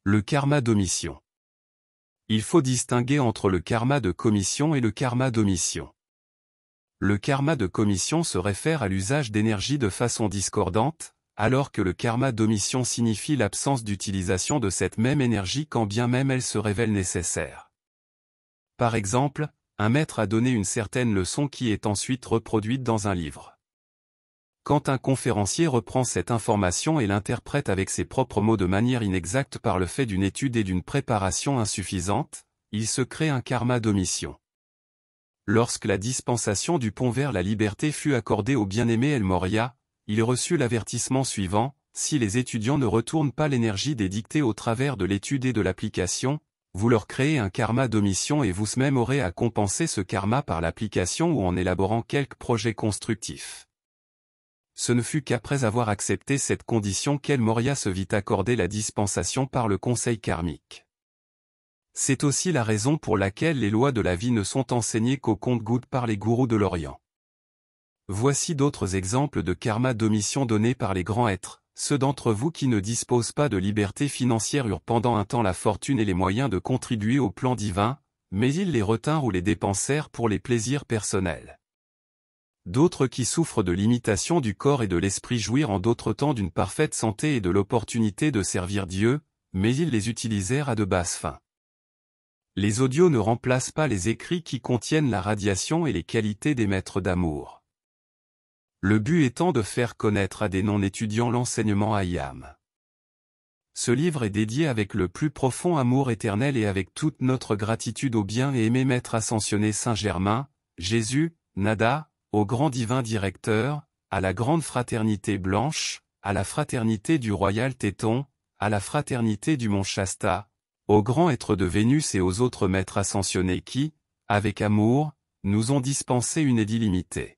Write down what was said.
Le karma d'omission. Il faut distinguer entre le karma de commission et le karma d'omission. Le karma de commission se réfère à l'usage d'énergie de façon discordante, alors que le karma d'omission signifie l'absence d'utilisation de cette même énergie quand bien même elle se révèle nécessaire. Par exemple, un maître a donné une certaine leçon qui est ensuite reproduite dans un livre. Quand un conférencier reprend cette information et l'interprète avec ses propres mots de manière inexacte par le fait d'une étude et d'une préparation insuffisante, il se crée un karma d'omission. Lorsque la dispensation du pont vers la liberté fut accordée au bien-aimé El Morya, il reçut l'avertissement suivant: si les étudiants ne retournent pas l'énergie des dictées au travers de l'étude et de l'application, vous leur créez un karma d'omission et vous-même aurez à compenser ce karma par l'application ou en élaborant quelques projets constructifs. Ce ne fut qu'après avoir accepté cette condition qu'El Morya se vit accorder la dispensation par le conseil karmique. C'est aussi la raison pour laquelle les lois de la vie ne sont enseignées qu'au compte-gouttes par les gourous de l'Orient. Voici d'autres exemples de karma d'omission donnés par les grands êtres. Ceux d'entre vous qui ne disposent pas de liberté financière eurent pendant un temps la fortune et les moyens de contribuer au plan divin, mais ils les retinrent ou les dépensèrent pour les plaisirs personnels. D'autres qui souffrent de limitation du corps et de l'esprit jouirent en d'autres temps d'une parfaite santé et de l'opportunité de servir Dieu, mais ils les utilisèrent à de basses fins. Les audios ne remplacent pas les écrits qui contiennent la radiation et les qualités des maîtres d'amour. Le but étant de faire connaître à des non-étudiants l'enseignement Hayam. Ce livre est dédié avec le plus profond amour éternel et avec toute notre gratitude au bien et aimé Maître Ascensionné Saint-Germain, Jésus, Nada, au grand divin directeur, à la grande fraternité blanche, à la fraternité du royal Téton, à la fraternité du mont Shasta, aux grands êtres de Vénus et aux autres maîtres ascensionnés qui, avec amour, nous ont dispensé une aide illimitée.